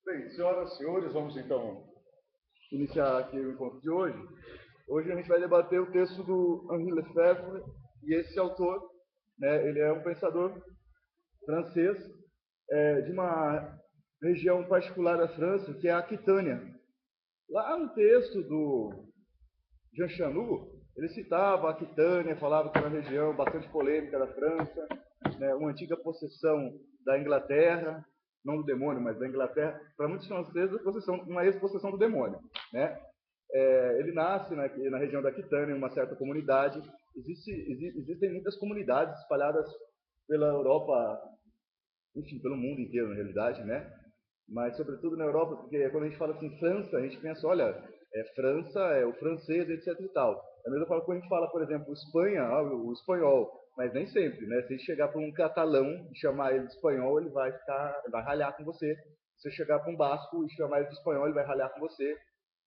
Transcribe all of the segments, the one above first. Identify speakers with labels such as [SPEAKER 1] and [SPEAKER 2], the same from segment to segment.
[SPEAKER 1] Bem, senhoras e senhores, vamos então iniciar aqui o encontro de hoje. Hoje a gente vai debater o texto do Henri Lefebvre, e esse autor, né, ele é um pensador francês de uma região particular da França, que é a Aquitânia. Lá no texto do Jean Chanot, ele citava a Aquitânia, falava que era uma região bastante polêmica da França, né, uma antiga possessão da Inglaterra, não do demônio, mas da Inglaterra, para muitos franceses, uma ex-possessão do demônio. Né? Ele nasce na região da Aquitânia, em uma certa comunidade. Existem muitas comunidades espalhadas pela Europa, enfim, pelo mundo inteiro, na realidade, né? Mas, sobretudo, na Europa, porque quando a gente fala assim, França, a gente pensa, olha, França, o francês, etc e tal. É a mesma forma quando a gente fala, por exemplo, Espanha, o espanhol, mas nem sempre, né? Se a gente chegar para um catalão e chamar ele de espanhol, ele vai ralhar com você. Se você chegar para um basco e chamar ele de espanhol, ele vai ralhar com você.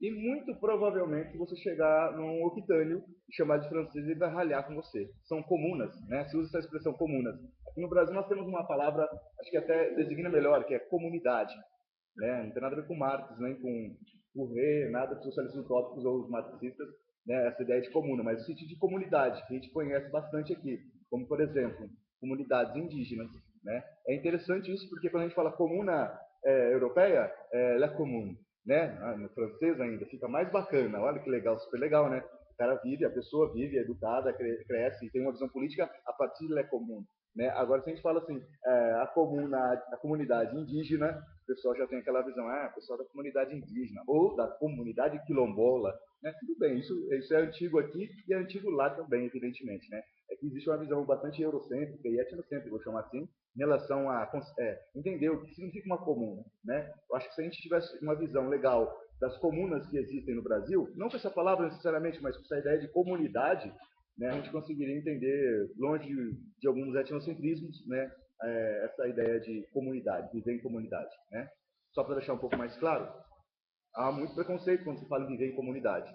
[SPEAKER 1] E muito provavelmente, se você chegar num octânio e chamar de francês, ele vai ralhar com você. São comunas, né? Se usa essa expressão comunas. Aqui no Brasil nós temos uma palavra, acho que até designa melhor, que é comunidade. Né? Não tem nada a ver com Marx, nem com Fourier, nada dos socialistas utópicos ou os marxistas, né? Essa ideia de comuna, mas o sentido de comunidade, que a gente conhece bastante aqui, como, por exemplo, comunidades indígenas. Né? É interessante isso, porque quando a gente fala comuna europeia, la commune, né? No francês ainda, fica mais bacana, olha que legal, super legal, né? O cara vive, a pessoa vive, é educada, cresce, tem uma visão política a partir de la commune. Né? Agora, se a gente fala assim, a comunidade indígena, o pessoal já tem aquela visão, o pessoal da comunidade indígena, ou da comunidade quilombola. Né? Tudo bem, isso é antigo aqui e é antigo lá também, evidentemente. Né? É que existe uma visão bastante eurocêntrica e etnocêntrica, vou chamar assim, em relação a entender o que significa uma comuna. Né? Eu acho que se a gente tivesse uma visão legal das comunas que existem no Brasil, não com essa palavra necessariamente, mas com essa ideia de comunidade, né, a gente conseguiria entender, longe de alguns etnocentrismos, né, essa ideia de comunidade, viver em comunidade. Né? Só para deixar um pouco mais claro, há muito preconceito quando se fala em viver em comunidade.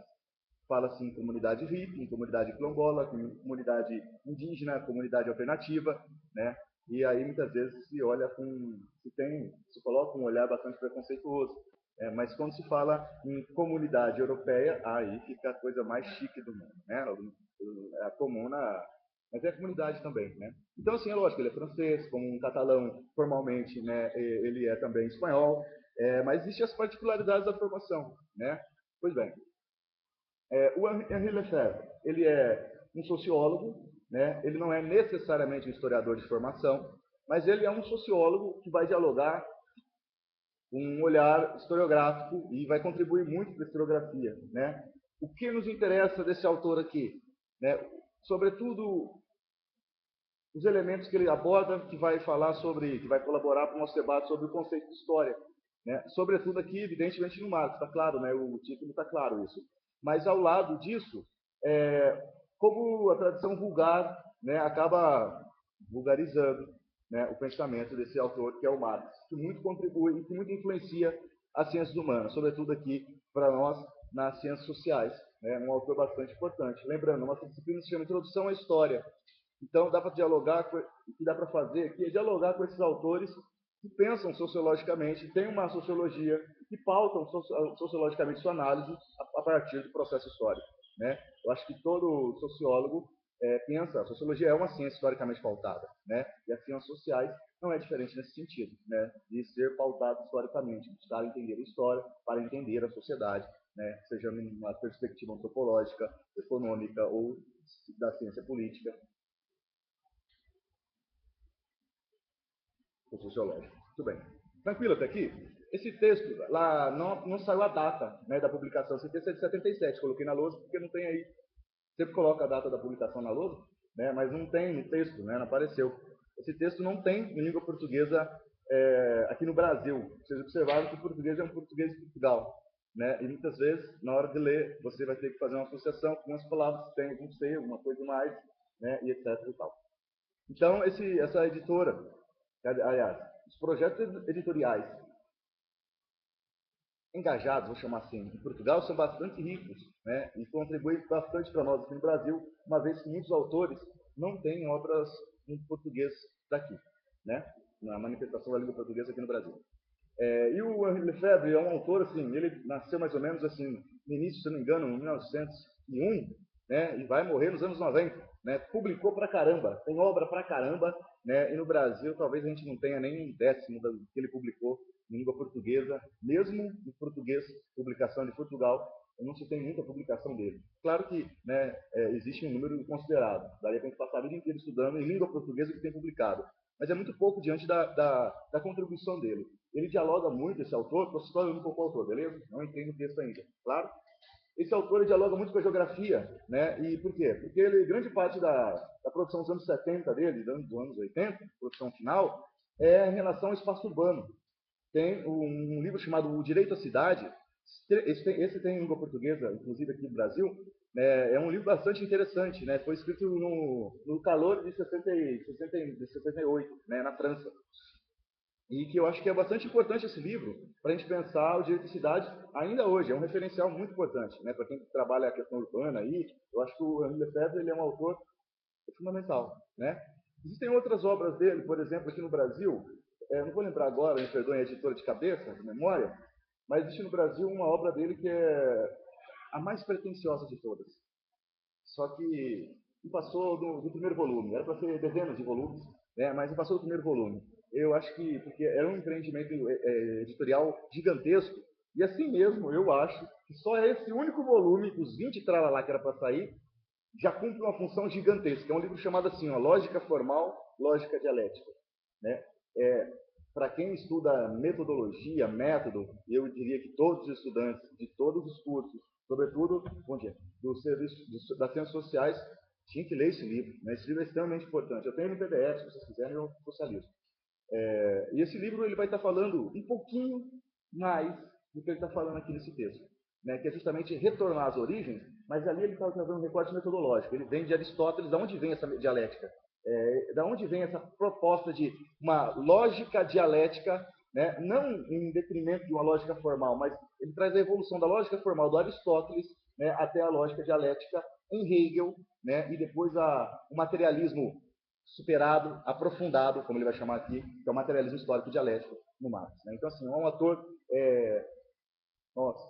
[SPEAKER 1] Fala-se em comunidade hippie, em comunidade quilombola, em comunidade indígena, comunidade alternativa, né? E aí muitas vezes se coloca um olhar bastante preconceituoso. Mas quando se fala em comunidade europeia, aí fica a coisa mais chique do mundo, né? A comuna, mas é a comunidade também, né? Então, assim, é lógico, ele é francês, como um catalão, formalmente, né? Ele é também espanhol, mas existem as particularidades da formação, né? Pois bem, o Henri Lefebvre, ele é um sociólogo, né? Ele não é necessariamente um historiador de formação, mas ele é um sociólogo que vai dialogar com um olhar historiográfico e vai contribuir muito para a historiografia. Né? O que nos interessa desse autor aqui? Né? Sobretudo, os elementos que ele aborda, que vai colaborar para o nosso debate sobre o conceito de história. Né? Sobretudo aqui, evidentemente, no Marx, está claro, né? O título está claro isso. Mas, ao lado disso, como a tradição vulgar, né, acaba vulgarizando, né, o pensamento desse autor, que é o Marx, que muito contribui e que muito influencia as ciências humanas, sobretudo aqui para nós nas ciências sociais. né? Um autor bastante importante. Lembrando, nossa disciplina se chama Introdução à História. Então, dá para dialogar, o que dá para fazer aqui é dialogar com esses autores que pensam sociologicamente, têm uma sociologia, que pautam sociologicamente sua análise a partir do processo histórico, né? Eu acho que todo sociólogo pensa, a sociologia é uma ciência historicamente pautada, né? E as ciências sociais não é diferente nesse sentido, né? De ser pautado historicamente, buscar entender a história para entender a sociedade, né? Seja numa perspectiva antropológica, econômica ou da ciência política ou sociológica. Muito bem. Tranquilo até aqui? Esse texto, lá não saiu a data, né, da publicação. Esse texto é de 77, coloquei na lousa porque não tem aí. Sempre coloca a data da publicação na lousa, né, mas não tem no texto, né, não apareceu. Esse texto não tem em língua portuguesa aqui no Brasil. Vocês observaram que o português é um português de Portugal, né, e muitas vezes, na hora de ler, você vai ter que fazer uma associação com as palavras que tem algum C, alguma coisa mais, né, e etc. E tal. Então, essa editora, aliás, os projetos editoriais engajados, vou chamar assim, em Portugal são bastante ricos, né, e contribuem bastante para nós aqui no Brasil, uma vez que muitos autores não têm obras em português daqui, né, na manifestação da língua portuguesa aqui no Brasil. E o Henri Lefebvre é um autor, assim, ele nasceu mais ou menos assim, no início, se não me engano, em 1901, né, e vai morrer nos anos 90, né, publicou pra caramba, tem obra pra caramba, né, e no Brasil talvez a gente não tenha nem um décimo do que ele publicou em língua portuguesa, mesmo em português, publicação de Portugal, não se tem muita publicação dele. Claro que, né, existe um número considerável, daria para a gente passar a vida inteira estudando em língua portuguesa o que tem publicado, mas é muito pouco diante da contribuição dele. Ele dialoga muito, esse autor, estou citando um pouco o autor, beleza? Não entendo o texto ainda, claro? Esse autor dialoga muito com a geografia, né? E por quê? Porque ele, grande parte da produção dos anos 70 dele, dos anos 80, produção final, é em relação ao espaço urbano. Tem um livro chamado O Direito à Cidade, esse tem em língua portuguesa, inclusive aqui no Brasil, é um livro bastante interessante, né? Foi escrito no calor de 68, né? Na França. E que eu acho que é bastante importante esse livro para a gente pensar o direito de cidade ainda hoje. É um referencial muito importante, né? Para quem trabalha a questão urbana aí, eu acho que o Henri Lefebvre ele é um autor fundamental, né? Existem outras obras dele, por exemplo, aqui no Brasil, não vou lembrar agora, me perdoem a editora de cabeça, de memória, mas existe no Brasil uma obra dele que é a mais pretensiosa de todas. Só que não passou do primeiro volume, era para ser dezenas de volumes, né? Mas não passou do primeiro volume. Eu acho que, porque era um empreendimento editorial gigantesco, e assim mesmo, eu acho que só esse único volume, os 20 tralalá que era para sair, já cumpre uma função gigantesca. É um livro chamado assim, ó, Lógica Formal, Lógica Dialética, né? Para quem estuda metodologia, método, eu diria que todos os estudantes de todos os cursos, sobretudo do serviço, das ciências sociais, tinham que ler esse livro, né? Esse livro é extremamente importante. Eu tenho no PDF, se vocês quiserem, eu socializo. E esse livro ele vai estar falando um pouquinho mais do que ele está falando aqui nesse texto, né? Que é justamente retornar às origens, mas ali ele está trazendo um recorte metodológico. Ele vem de Aristóteles, de onde vem essa dialética? Da onde vem essa proposta de uma lógica dialética, né? Não em detrimento de uma lógica formal, mas ele traz a evolução da lógica formal do Aristóteles, né, até a lógica dialética em Hegel, né, e depois o materialismo superado, aprofundado, como ele vai chamar aqui, que é o materialismo histórico dialético no Marx. Né? Então, assim, é um autor, nossa,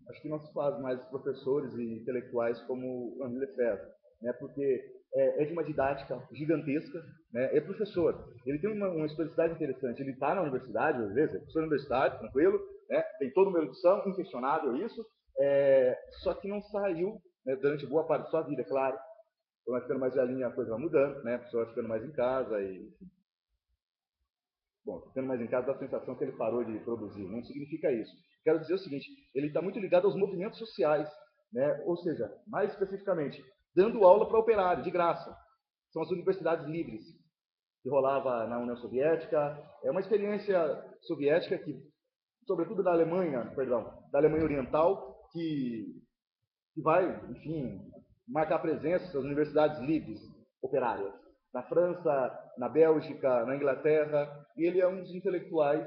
[SPEAKER 1] acho que não se faz mais professores e intelectuais como Henri Lefebvre, né? Porque é de uma didática gigantesca, né? É professor, ele tem uma historicidade interessante, ele está na universidade, às vezes, é professor universitário, tranquilo, né? Tem toda uma erudição, inquestionável isso, só que não saiu, né, durante boa parte da sua vida, é claro. Quando vai ficando mais velhinha, a coisa vai mudando, né? A pessoa vai ficando mais em casa e... Bom, ficando mais em casa dá a sensação que ele parou de produzir. Não significa isso. Quero dizer o seguinte, ele está muito ligado aos movimentos sociais, né? Ou seja, mais especificamente, dando aula para operário, de graça. São as universidades livres, que rolava na União Soviética. É uma experiência soviética que, sobretudo da Alemanha, da Alemanha Oriental, que vai, enfim, marcar presença das universidades livres operárias. Na França, na Bélgica, na Inglaterra, e ele é um dos intelectuais,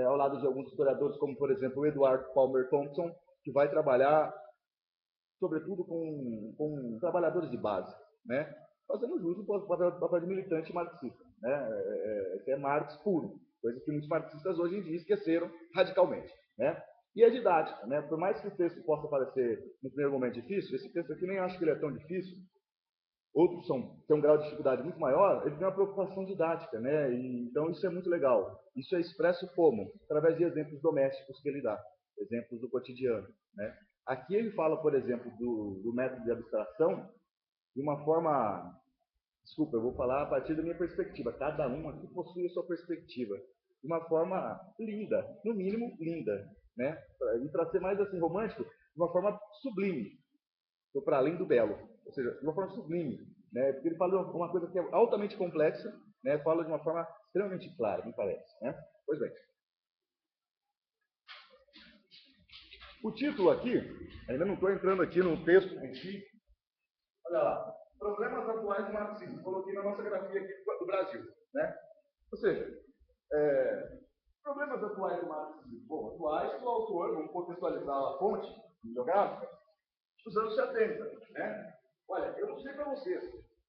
[SPEAKER 1] ao lado de alguns historiadores, como, por exemplo, o Edward Palmer Thompson, que vai trabalhar sobretudo com trabalhadores de base, né? Fazendo jus ao papel de militante marxista. Né? Esse é Marx puro, coisa que muitos marxistas hoje em dia esqueceram radicalmente. Né? E a didática, né? Por mais que o texto possa parecer, no primeiro momento, difícil, esse texto aqui nem acho que ele é tão difícil, outros têm um grau de dificuldade muito maior, ele tem uma preocupação didática, né? Então isso é muito legal. Isso é expresso como? Através de exemplos domésticos que ele dá, exemplos do cotidiano, né? Aqui ele fala, por exemplo, do método de abstração de uma forma... Desculpa, eu vou falar a partir da minha perspectiva. Cada um aqui possui a sua perspectiva. De uma forma linda, no mínimo linda, né? E para ser mais assim romântico, de uma forma sublime. Estou para além do belo. Ou seja, de uma forma sublime. Né? Porque ele fala uma coisa que é altamente complexa, né? Fala de uma forma extremamente clara, me parece. Né? Pois bem. O título aqui, ainda não estou entrando aqui no texto em si. Olha lá. Problemas atuais do marxismo. Coloquei na nossa grafia aqui do Brasil. Né? Ou seja, problemas atuais do marxismo. Bom, atuais do autor, vamos contextualizar a fonte bibliográfica, dos anos 70. Né? Olha, eu não sei para vocês,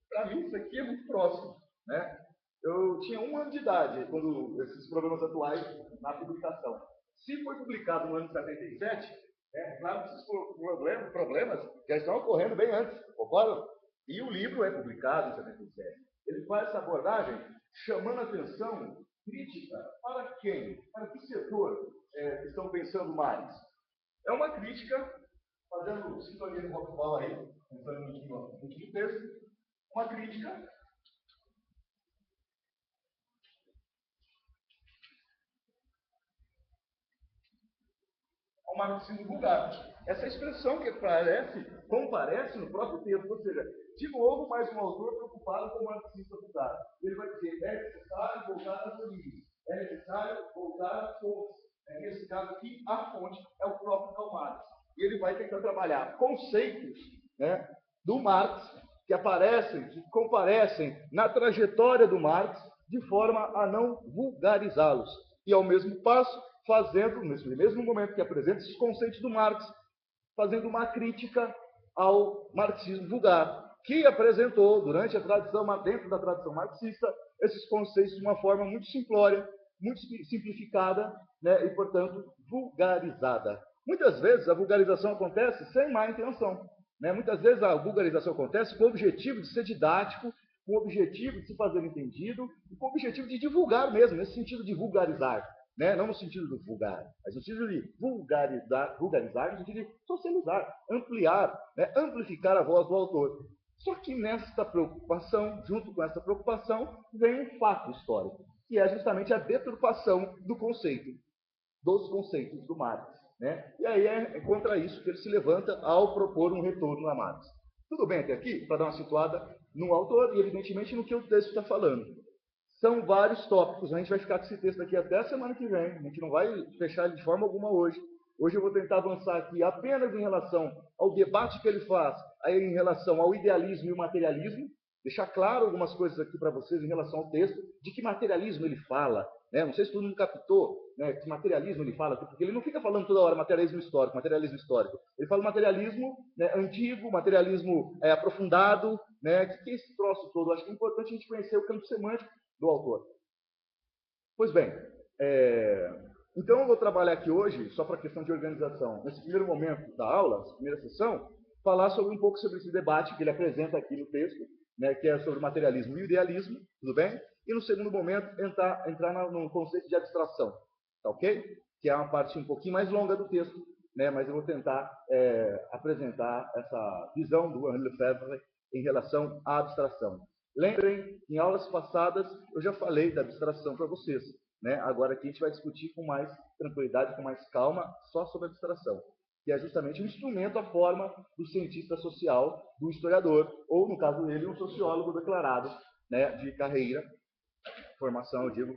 [SPEAKER 1] para mim isso aqui é muito próximo. Né? Eu tinha 1 ano de idade quando esses problemas atuais na publicação. Se foi publicado no ano de 77, né, claro que esses problemas já estão ocorrendo bem antes, concordam? E o livro é publicado em 77. Ele faz essa abordagem chamando a atenção crítica para quem? Para que setor estão pensando mais? É uma crítica, fazendo sintonia de rockball aí, pensando no último texto, uma crítica ao marxismo vulgar. Essa expressão que comparece no próprio texto, ou seja, de novo, mais um autor preocupado com o marxismo vulgar. Ele vai dizer, é necessário voltar às origens, é necessário voltar às fontes. Nesse caso aqui, a fonte é o próprio Karl Marx. E ele vai tentar trabalhar conceitos, né, do Marx que aparecem, que comparecem na trajetória do Marx de forma a não vulgarizá-los. E, ao mesmo passo, fazendo, nesse mesmo momento que apresenta esses conceitos do Marx, fazendo uma crítica ao marxismo vulgar, que apresentou, durante a tradição, dentro da tradição marxista, esses conceitos de uma forma muito simplória, muito simplificada, né, e, portanto, vulgarizada. Muitas vezes a vulgarização acontece sem má intenção. Né? Muitas vezes a vulgarização acontece com o objetivo de ser didático, com o objetivo de se fazer entendido, e com o objetivo de divulgar mesmo, nesse sentido de vulgarizar. Né? Não no sentido do vulgar, mas no sentido de vulgarizar, no sentido de socializar, ampliar, né? Amplificar a voz do autor. Só que nesta preocupação, junto com essa preocupação, vem um fato histórico, que é justamente a deturpação do conceito, dos conceitos do Marx. Né? E aí é contra isso que ele se levanta ao propor um retorno a Marx. Tudo bem até aqui? Para dar uma situada no autor e, evidentemente, no que o texto está falando. São vários tópicos, a gente vai ficar com esse texto aqui até a semana que vem, a gente não vai fechar ele de forma alguma hoje. Hoje eu vou tentar avançar aqui apenas em relação ao debate que ele faz, aí em relação ao idealismo e o materialismo, deixar claro algumas coisas aqui para vocês em relação ao texto, de que materialismo ele fala, né? Não sei se todo mundo captou, né, que materialismo ele fala, porque ele não fica falando toda hora materialismo histórico. Ele fala materialismo, né, antigo, materialismo aprofundado, né? O que é esse troço todo? Acho que é importante a gente conhecer o campo semântico do autor. Pois bem, então eu vou trabalhar aqui hoje, só para a questão de organização, nesse primeiro momento da aula, nessa primeira sessão, falar um pouco sobre esse debate que ele apresenta aqui no texto, né, que é sobre materialismo e idealismo, tudo bem? E no segundo momento, entrar no conceito de abstração, tá ok? Que é uma parte um pouquinho mais longa do texto, né, mas eu vou tentar apresentar essa visão do Henri Lefebvre em relação à abstração. Lembrem, em aulas passadas, eu já falei da abstração para vocês. Né? Agora aqui a gente vai discutir com mais tranquilidade, com mais calma, só sobre a abstração, que é justamente um instrumento, a forma do cientista social, do historiador, ou, no caso dele, um sociólogo declarado, né, de carreira, formação, eu digo,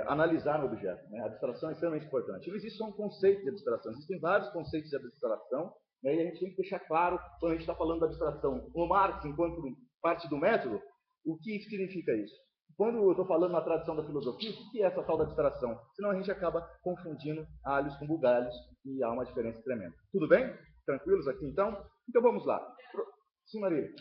[SPEAKER 1] analisar o objeto. Né? A abstração é extremamente importante. Não existe só um conceito de abstração, existem vários conceitos de abstração, né, e a gente tem que deixar claro, quando a gente está falando da abstração, o Marx, enquanto parte do método, o que significa isso? Quando eu estou falando na tradição da filosofia, o que é essa tal da abstração? Senão a gente acaba confundindo alhos com bugalhos e há uma diferença tremenda. Tudo bem? Tranquilos aqui, então? Então vamos lá. Sim, Maria.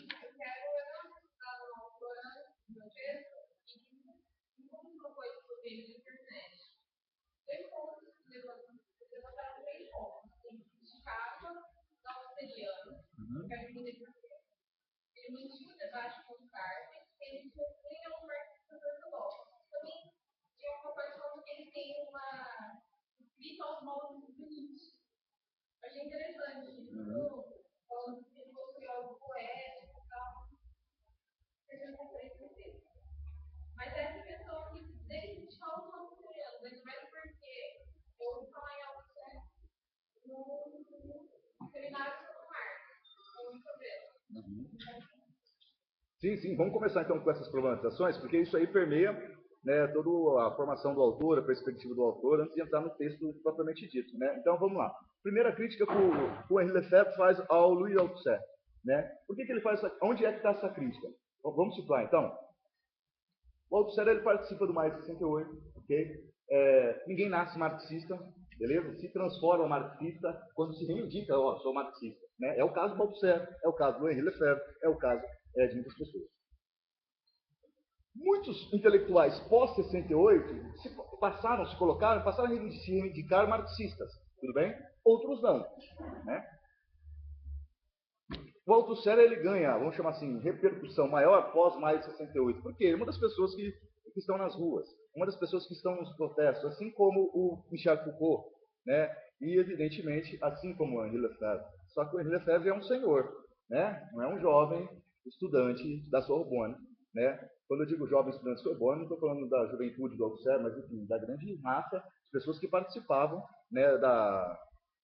[SPEAKER 2] Achei interessante. Falando que ele fosse algo poético e tal. Mas essa questão que desde que fala sobre criança, mas não é porque eu ouvi falar em algo certo no seminário sobre Marx.
[SPEAKER 1] Sim, vamos começar então com essas problematizações, porque isso aí permeia, né, toda a formação do autor, a perspectiva do autor, antes de entrar no texto propriamente dito. Né? Então vamos lá. Primeira crítica que o Henri Lefebvre faz ao Louis Althusser. Né? Por que ele faz essa, onde é que está essa crítica? Vamos situar então. O Althusser ele participa do Mais 68, ok? Ninguém nasce marxista, beleza? Se transforma marxista quando se reivindica, ó, sou marxista. Né? É o caso do Althusser, é o caso do Henri Lefebvre, é o caso de muitas pessoas. Muitos intelectuais pós-68 passaram a se reivindicar marxistas, tudo bem? Outros não, né? O Althusser ele ganha, vamos chamar assim, repercussão maior pós mais 68, porque ele é uma das pessoas que estão nas ruas, uma das pessoas que estão nos protestos, assim como o Michel Foucault, né? E evidentemente, assim como o Henri Lefebvre. Só que o Henri Lefebvre é um senhor, né? Não é um jovem estudante da Sorbonne, né? Quando eu digo jovem estudante da Sorbonne, não estou falando da juventude do Althusser, mas enfim, da grande massa de pessoas que participavam, né,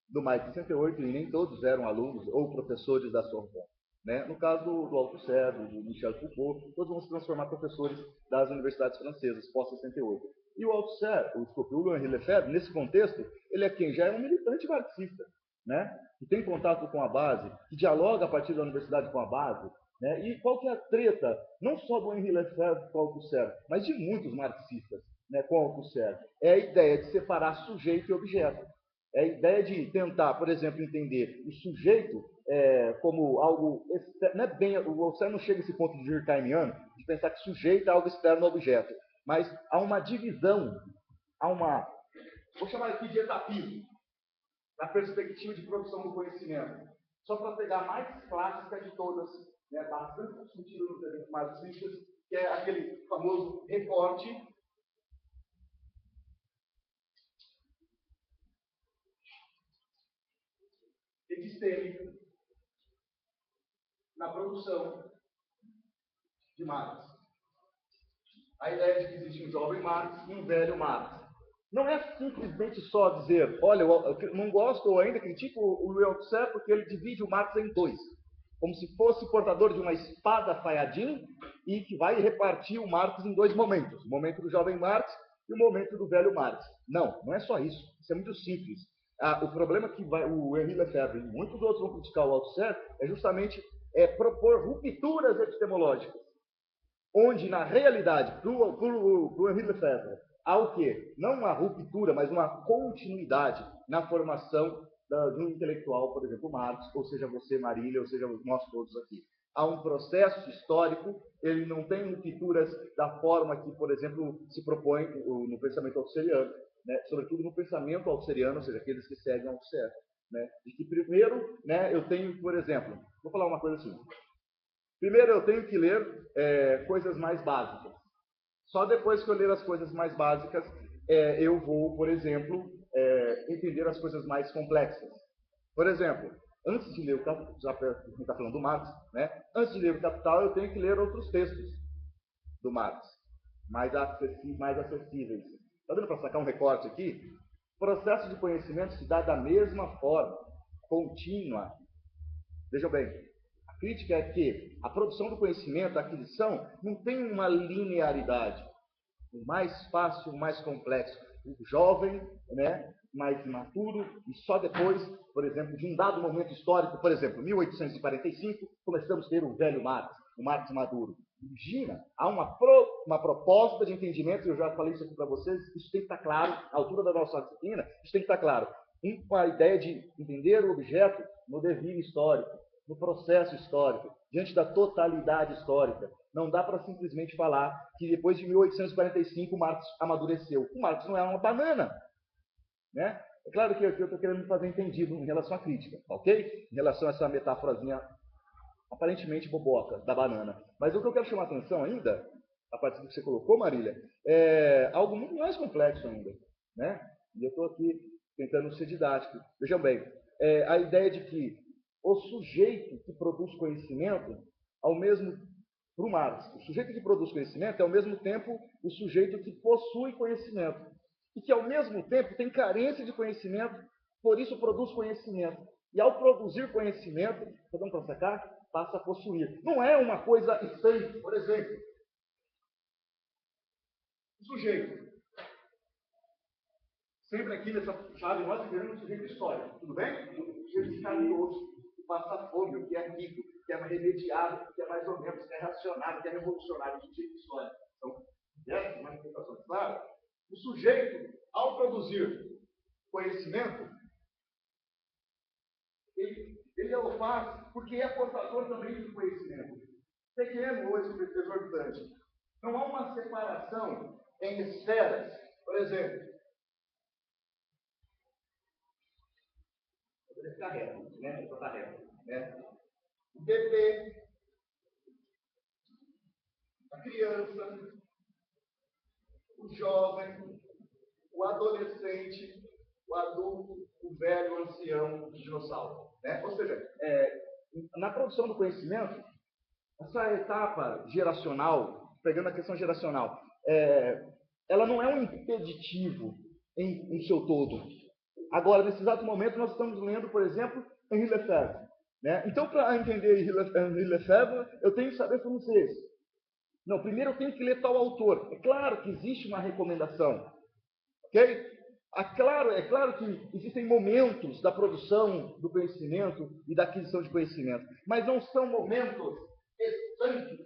[SPEAKER 1] do Mais 68, e nem todos eram alunos ou professores da Sorbonne. Né? No caso do Althusser, do Michel Foucault, todos vão se transformar em professores das universidades francesas, pós-68. E o Althusser, o Henri Lefebvre, nesse contexto, ele é quem? Já é um militante marxista, né? Que tem contato com a base, que dialoga a partir da universidade com a base. Né? E qual que é a treta, não só do Henri Lefebvre com o Althusser, mas de muitos marxistas, né, com o Althusser? É a ideia de separar sujeito e objeto. É a ideia de tentar, por exemplo, entender o sujeito como algo... Não é bem, o Althusser não chega a esse ponto de Durkheimiano, de pensar que sujeito é algo externo ao objeto, mas há uma divisão, há uma... Vou chamar aqui de etapismo, na perspectiva de produção do conhecimento. Só para pegar a mais clássica de todas, né, bastante discutida nos eventos marxistas, que é aquele famoso recorte epistêmico na produção de Marx. A ideia de que existe um jovem Marx e um velho Marx. Não é simplesmente só dizer, olha, eu não gosto ou ainda critico o Louis Althusser porque ele divide o Marx em dois. Como se fosse portador de uma espada Fayadin e que vai repartir o Marx em dois momentos. O momento do jovem Marx e o momento do velho Marx. Não, não é só isso. Isso é muito simples. O problema que o Henri Lefebvre e muitos outros vão criticar o Althusser é justamente propor rupturas epistemológicas, onde na realidade, para o Henri Lefebvre, há o quê? Não uma ruptura, mas uma continuidade na formação de um intelectual, por exemplo, Marx, ou seja você, Marília, ou seja nós todos aqui. Há um processo histórico, ele não tem rupturas da forma que, por exemplo, se propõe no pensamento althuseriano, né? Sobretudo no pensamento althuseriano, ou seja, aqueles que seguem Althusser. Né? De que primeiro, né, eu tenho, por exemplo, vou falar uma coisa assim, primeiro eu tenho que ler coisas mais básicas. Só depois que eu ler as coisas mais básicas, eu vou, por exemplo, entender as coisas mais complexas. Por exemplo, antes de ler o Capital, já que a gente está falando do Marx, né? Antes de ler o Capital, eu tenho que ler outros textos do Marx, mais acessíveis. Está dando para sacar um recorte aqui? O processo de conhecimento se dá da mesma forma, contínua. Vejam bem, a crítica é que a produção do conhecimento, a aquisição, não tem uma linearidade. O mais fácil, o mais complexo. O jovem, né, mais imaturo, e só depois, por exemplo, de um dado momento histórico, por exemplo, 1845, começamos a ter o velho Marx, o Marx maduro. Imagina, há uma proposta de entendimento, eu já falei isso aqui para vocês, isso tem que estar claro, à altura da nossa disciplina, isso tem que estar claro.
[SPEAKER 3] a ideia de entender o objeto no devir histórico, no processo histórico, diante da totalidade histórica. Não dá para simplesmente falar que depois de 1845 Marx amadureceu. O Marx não é uma banana, né? É claro que eu estou querendo fazer entendido em relação à crítica, ok? Em relação a essa metáforazinha aparentemente boboca da banana. Mas o que eu quero chamar a atenção ainda, a partir do que você colocou, Marília, é algo muito mais complexo ainda, né? E eu estou aqui tentando ser didático. Vejam bem, a ideia de que o sujeito que produz conhecimento, para o Marx, o sujeito que produz conhecimento é ao mesmo tempo o sujeito que possui conhecimento. E que ao mesmo tempo tem carência de conhecimento, por isso produz conhecimento. E ao produzir conhecimento, podemos para sacar? Passa a possuir. Não é uma coisa estranha. Por exemplo, o sujeito. Sempre aqui nessa chave nós vivemos um sujeito histórico, tudo bem? Um sujeito carinhoso, que passa fome, que é rico, que é remediado, que é mais ou menos, que é racionário, que é revolucionário, um sujeito histórico. Então, essa manifestação clara. O sujeito, ao produzir conhecimento, ele o faz porque é portador também de conhecimento. Pequeno ou exorbitante. Não há uma separação em esferas. Por exemplo, vou ficar reto, né? Vou ficar reto, né? O bebê, a criança, o jovem, o adolescente, o adulto, o velho, o ancião, o dinossauro. Né? Ou seja, na produção do conhecimento, essa etapa geracional, pegando a questão geracional, ela não é um impeditivo em seu todo. Agora, nesse exato momento, nós estamos lendo, por exemplo, Henri Lefebvre. Né? Então, para entender Henri Lefebvre, eu tenho que saber francês. Não, primeiro eu tenho que ler tal autor. É claro que existe uma recomendação. Ok? É claro que existem momentos da produção do conhecimento e da aquisição de conhecimento, mas não são momentos estanques,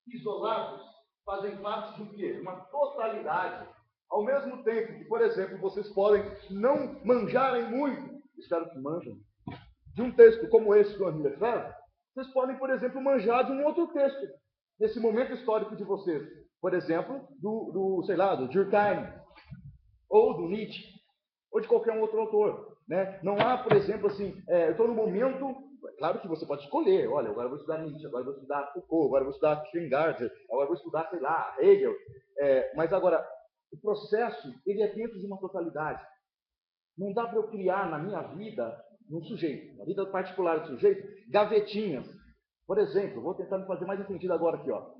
[SPEAKER 3] isolados, fazem parte de um quê? Uma totalidade. Ao mesmo tempo que, por exemplo, vocês podem não manjarem muito, espero que manjem, de um texto como esse do Henri Lefebvre, vocês podem, por exemplo, manjar de um outro texto, nesse momento histórico de vocês. Por exemplo, do Durkheim, ou do Nietzsche, ou de qualquer outro autor. Né? Não há, por exemplo, assim, eu estou no momento, claro que você pode escolher, olha, agora eu vou estudar Nietzsche, agora eu vou estudar Foucault, agora eu vou estudar Kierkegaard, agora eu vou estudar, sei lá, Hegel. Mas agora, o processo, ele é dentro de uma totalidade. Não dá para eu criar na minha vida, no sujeito, na vida particular do sujeito, gavetinhas. Por exemplo, vou tentar me fazer mais entendido agora aqui, ó.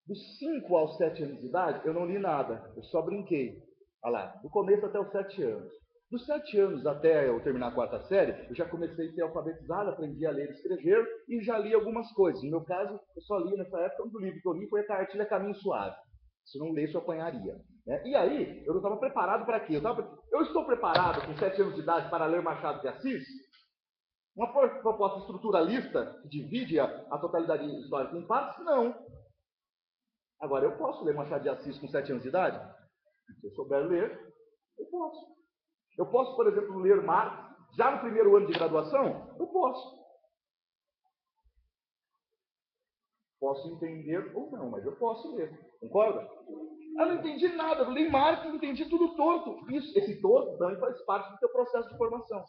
[SPEAKER 3] Dos 5 aos 7 anos de idade, eu não li nada, eu só brinquei. Olha lá, do começo até os 7 anos. Dos 7 anos até eu terminar a 4ª série, eu já comecei a ser alfabetizado, aprendi a ler e escrever e já li algumas coisas. No meu caso, eu só li nessa época, o livro que eu li foi a Cartilha Caminho Suave. Se eu não lesse, eu apanharia. Né? E aí, eu não estava preparado para quê? Eu estou preparado, com 7 anos de idade, para ler Machado de Assis? Uma proposta estruturalista que divide a totalidade histórica em partes? Não. Agora, eu posso ler Machado de Assis com 7 anos de idade? Se eu souber ler, eu posso. Eu posso, por exemplo, ler Marx já no primeiro ano de graduação? Eu posso. Posso entender ou não, mas eu posso ler. Concorda? Eu não entendi nada. Eu li Marx e entendi tudo torto. Esse torto também faz parte do seu processo de formação.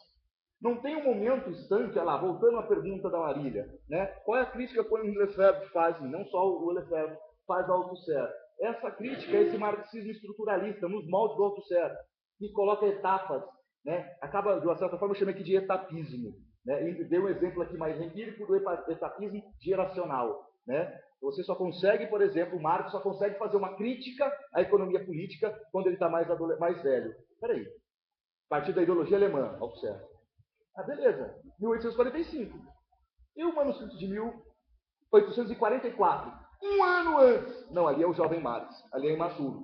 [SPEAKER 3] Não tem um momento estanque, olha lá, voltando à pergunta da Marília, né? Qual é a crítica que o Lefebvre faz, não só o Lefebvre, faz ao Althusser? Essa crítica é esse marxismo estruturalista, nos moldes do Althusser, que coloca etapas, né? Acaba, de uma certa forma, eu chamei aqui de etapismo. Né? E dei um exemplo aqui mais empírico do etapismo geracional. Né? Você só consegue, por exemplo, Marx só consegue fazer uma crítica à economia política quando ele está mais velho. Espera aí. A partir da ideologia alemã, Althusser. Ah, beleza. 1845. E o manuscrito de 1844? Um ano antes. Não, ali é o jovem Marx. Ali é imaturo.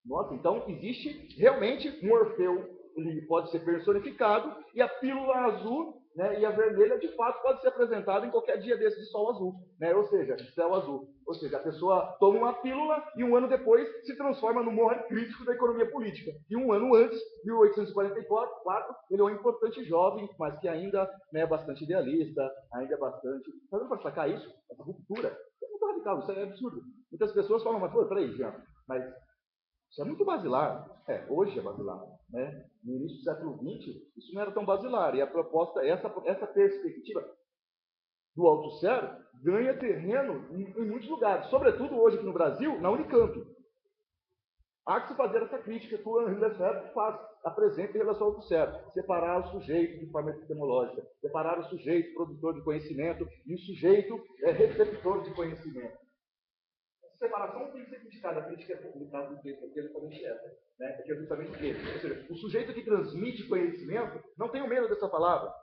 [SPEAKER 3] Nossa, então existe realmente um Orfeu
[SPEAKER 1] ele pode ser personificado, e a pílula azul, né, e a vermelha, de fato, pode ser apresentada em qualquer dia desse de sol azul, né, ou seja, céu azul. Ou seja, a pessoa toma uma pílula e um ano depois se transforma no maior crítico da economia política. E um ano antes, 1844, ele é um importante jovem, mas que ainda é bastante idealista, ainda é bastante... Está dando para sacar isso? Essa ruptura? É muito radical, isso é absurdo. Muitas pessoas falam, mas pô, peraí, Jean, mas isso é muito basilar. Hoje é basilar. Né? No início do século XX, isso não era tão basilar. E a proposta, essa perspectiva do Althusser ganha terreno em muitos lugares. Sobretudo hoje aqui no Brasil, na Unicamp. Há que se fazer essa crítica que o Henri Lefebvre apresenta em relação ao Althusser. Separar o sujeito de forma epistemológica. Separar o sujeito produtor de conhecimento e o sujeito receptor de conhecimento. Separação tem que ser criticada. A crítica é publicada no texto, porque é justamente essa. Né? Porque é justamente isso. Ou seja, o sujeito que transmite conhecimento não tem medo dessa palavra.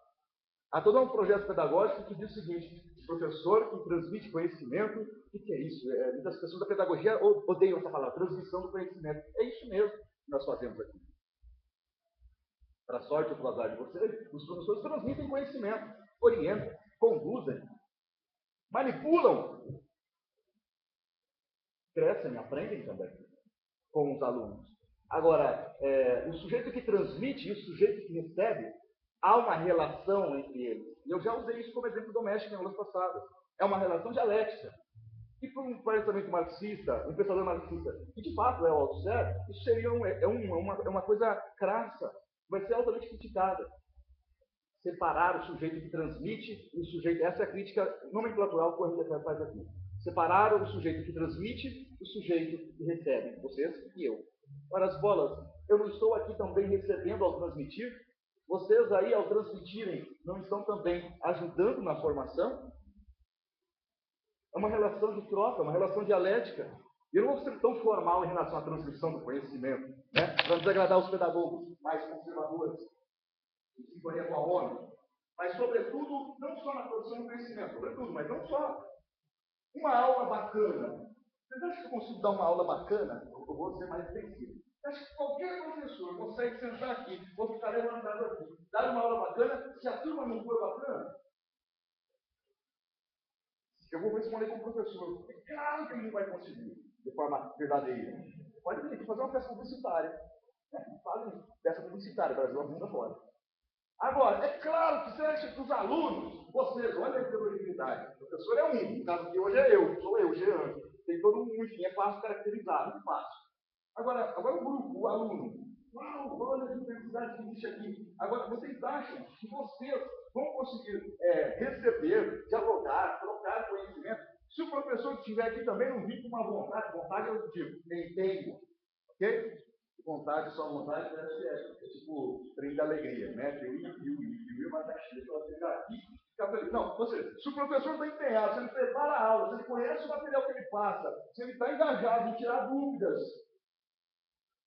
[SPEAKER 1] Há todo um projeto pedagógico que diz o seguinte: o professor que transmite conhecimento, o que é isso? Muitas pessoas da pedagogia odeiam essa palavra, transmissão do conhecimento. É isso mesmo que nós fazemos aqui. Para a sorte ou para o azar de vocês, os professores transmitem conhecimento, orientam, conduzem, manipulam, crescem, aprendem também com os alunos. Agora, o sujeito que transmite e o sujeito que recebe, há uma relação entre eles. E eu já usei isso como exemplo doméstico em aulas passadas. É uma relação dialética. E para um pensamento marxista, um pensador marxista, que de fato é o Althusser, isso seria uma coisa crassa, vai ser altamente criticada. Separar o sujeito que transmite e o sujeito... Essa é a crítica nomenclatural que o Henri faz aqui. Separar o sujeito que transmite e o sujeito que recebe, vocês e eu. Ora, as bolas, eu não estou aqui também recebendo ao transmitir? Vocês aí, ao transmitirem, não estão também ajudando na formação? É uma relação de troca, uma relação dialética. E eu não vou ser tão formal em relação à transmissão do conhecimento, né? Para desagradar os pedagogos mais conservadores, em sintonia com a ONU. Mas, sobretudo, não só na produção do conhecimento, sobretudo, mas não só. Uma aula bacana. Vocês acham que eu consigo dar uma aula bacana? Eu vou ser mais extensivo. Acho que qualquer professor consegue sentar aqui, vou ficar levantado aqui, dar uma aula bacana, se a turma não for bacana, eu vou responder como professor. É claro que ele não vai conseguir, de forma verdadeira. Pode vir, fazer uma festa publicitária. Né? Fazem festa publicitária, Brasil afunda fora. Agora, é claro que você acha que os alunos, vocês, olha a heterogeneidade. O professor é um, no caso aqui hoje é eu, sou eu, Jean. Tem todo um, enfim, é fácil caracterizar, muito fácil. Agora o grupo, o aluno, uau, olha a diversidade que existe aqui. Agora, vocês acham que vocês vão conseguir receber, dialogar, trocar conhecimento, se o professor que estiver aqui também não vir com uma vontade eu digo, empenho, ok? Vontade, só vontade, é tipo trem da alegria, né? Tem mil, mas deixa eu chegar aqui. Não, ou seja, se o professor está empenhado, se ele prepara a aula, se ele conhece o material que ele passa, se ele está engajado em tirar dúvidas,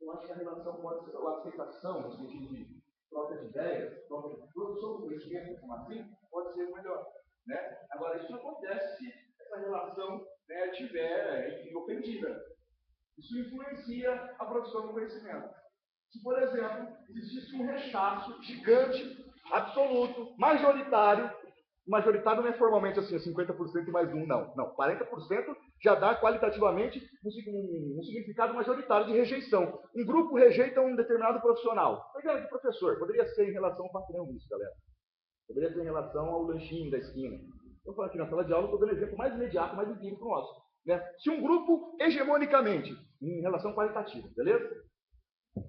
[SPEAKER 1] eu acho que a relação pode ser a aceitação, no sentido de troca de ideias, troca de produção do conhecimento, como assim, pode ser melhor. Né? Agora, isso não acontece se essa relação estiver, enfim, ofendida. Isso influencia a produção do conhecimento. Se, por exemplo, existe um rechaço gigante, absoluto, majoritário não é formalmente assim, 50% mais um, não. Não, 40% já dá qualitativamente um significado majoritário de rejeição. Um grupo rejeita um determinado profissional. Pegando de professor, poderia ser em relação ao patrão isso, galera. Poderia ser em relação ao lanchinho da esquina. Eu falo aqui na sala de aula, estou dando exemplo mais imediato, mais empírico nosso. Né? Se um grupo, hegemonicamente, em relação qualitativa, beleza?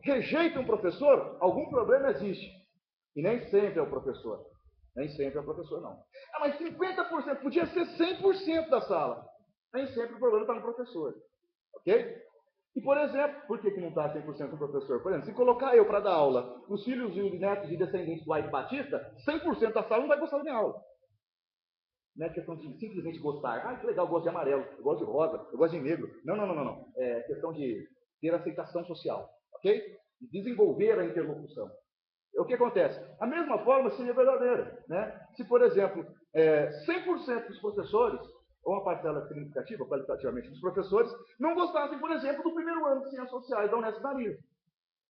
[SPEAKER 1] Rejeita um professor, algum problema existe. E nem sempre é o professor. Nem sempre é o professor, não. Ah, mas 50%, podia ser 100% da sala. Nem sempre o problema está no professor. Ok? E, por exemplo, por que não está 100% no professor? Por exemplo, se colocar eu para dar aula, os filhos e netos e descendentes do Ike Batista, 100% da sala não vai gostar da minha aula. Não é questão de simplesmente gostar. Ah, que legal, eu gosto de amarelo, eu gosto de rosa, eu gosto de negro. Não. É questão de ter aceitação social. Ok? De desenvolver a interlocução. O que acontece? A mesma forma seria verdadeira. Né? Se, por exemplo, 100% dos professores, ou uma parcela significativa, qualitativamente, dos professores, não gostassem, por exemplo, do primeiro ano de Ciências Sociais da Unesp da Maria.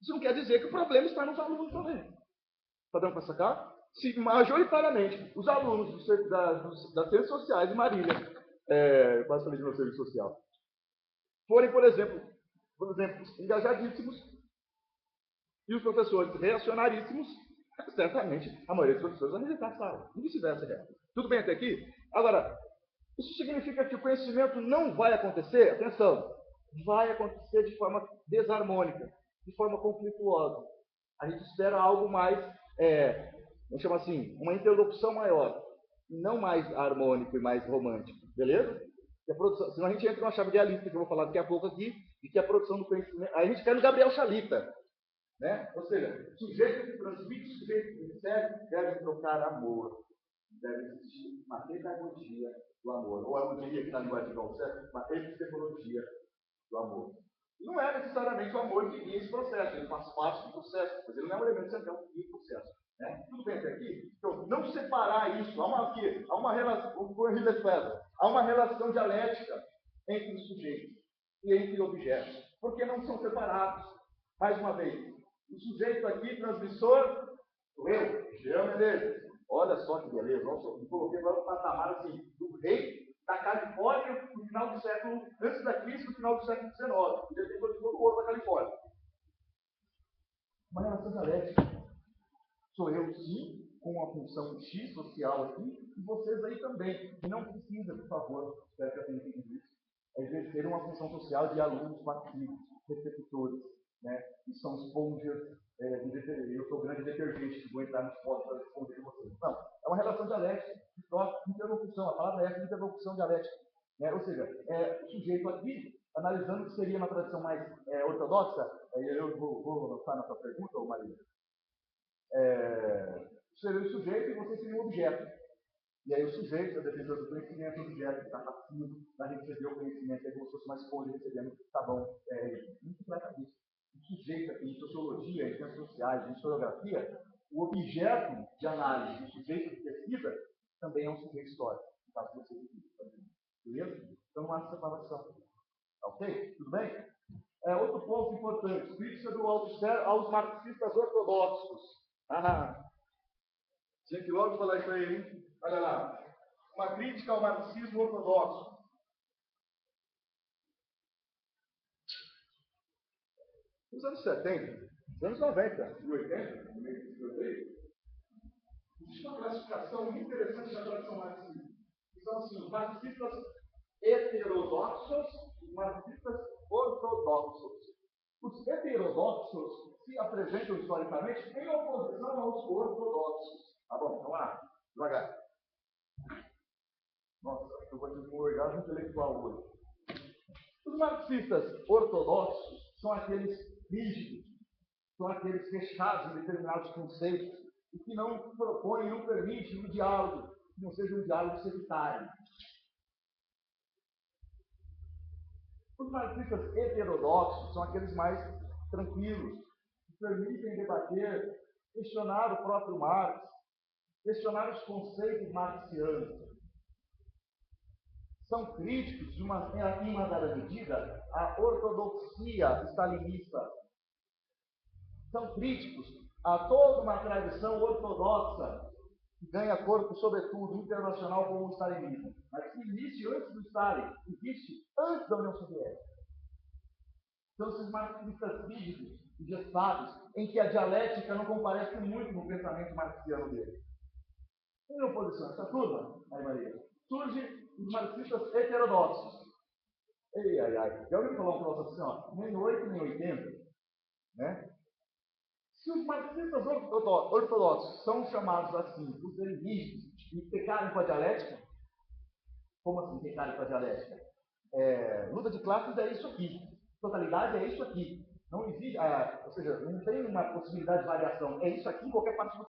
[SPEAKER 3] Isso não quer dizer que o problema está nos alunos também. Está dando para sacar? Se majoritariamente os alunos das ciências sociais de Marília, quase falei de meu serviço social, forem, por exemplo, engajadíssimos, e os professores reacionaríssimos, certamente a maioria dos professores vai rejeitar a sala. E vice-versa. Tudo bem até aqui? Agora, isso significa que o conhecimento não vai acontecer? Atenção, vai acontecer de forma desarmônica, de forma conflituosa. A gente espera algo mais, vamos chamar assim, uma interlocução maior, não mais harmônico e mais romântico, beleza? Senão a gente entra numa chave idealista, que eu vou falar daqui a pouco aqui, de que a produção do conhecimento... Aí a gente quer no Gabriel Chalita, né? Ou seja, sujeito que transmite, sujeito que recebe, deve trocar amor, deve existir uma pedagogia do amor, ou eu diria que na linguagem de Gonçalves, uma epistemologia do amor. Não é necessariamente o amor que guia esse processo, ele faz parte do processo, mas ele não é um elemento central que guia o processo. Né? Tudo bem até aqui? Então, não separar isso, há uma relação, há uma relação dialética entre os sujeitos e entre objetos, porque não são separados. Mais uma vez, o sujeito aqui, transmissor, sou eu, Jean Menezes. Olha só que beleza, me coloquei agora no patamar assim, do rei da Califórnia no final do século, antes da crise, no final do século XIX. Ele tem todo o ouro da Califórnia. Uma relação dialética. Sou eu, sim, com uma função X social aqui, e vocês aí também. E não precisa, por favor, espero que eu tenha entendido isso, exercer uma função social de alunos passivos, receptores, né? Que são esponjas, eu sou o grande detergente que vou entrar nos potes para responder de vocês. Não, é uma relação dialética, de troca, interlocução, a palavra é essa, interlocução dialética. Né? Ou seja, o sujeito aqui, analisando o que seria uma tradição mais ortodoxa, eu vou lançar na sua pergunta, Maria. Seria o sujeito e você seria o objeto. E aí o sujeito, a defesa do conhecimento, o objeto que está passivo, vai receber o conhecimento, é como se fosse uma esponja recebendo sabão. Não se trata disso. O sujeito aqui, em sociologia, em ciências sociais, em historiografia, o objeto de análise, o sujeito de pesquisa, também é um sujeito histórico. No caso de vocês aqui. Beleza? Então não há separação. Ok? Tudo bem? Outro ponto importante, crítica aos marxistas ortodoxos. Tinha que logo falar isso aí, hein? Olha lá. Uma crítica ao marxismo ortodoxo. Nos anos 70, nos anos 90 e 80, no meio do existe uma classificação muito interessante da tradição marxista. São assim, os marxistas heterodoxos e os marxistas ortodoxos. Os heterodoxos se apresentam historicamente em oposição aos ortodoxos. Tá bom, vamos lá, devagar. Nossa, eu vou ter um orgasmo intelectual hoje. Os marxistas ortodoxos são aqueles rígidos, são aqueles fechados em determinados conceitos e que não propõem, não permitem um diálogo, que não seja um diálogo sectário. Os marxistas heterodoxos são aqueles mais tranquilos, que permitem debater, questionar o próprio Marx, questionar os conceitos marxianos. São críticos, em uma dada medida, à ortodoxia stalinista. São críticos a toda uma tradição ortodoxa que ganha corpo, sobretudo, internacional como o stalinismo. Mas que existe antes do Stalin, existe antes da União Soviética. São esses marxistas rígidos e gestados, em que a dialética não comparece muito no pensamento marxiano dele. Em oposição a essa turma, Maria, surge os marxistas heterodoxos. Já ouviu falar um troço assim, ó? Nem 8, nem 80. Né? Se os marxistas ortodoxos são chamados assim, por serem rígidos e pecarem com a dialética, como assim pecarem com a dialética? Luta de classes é isso aqui. Totalidade é isso aqui. Não existe, ou seja, não tem uma possibilidade de variação. É isso aqui em qualquer parte do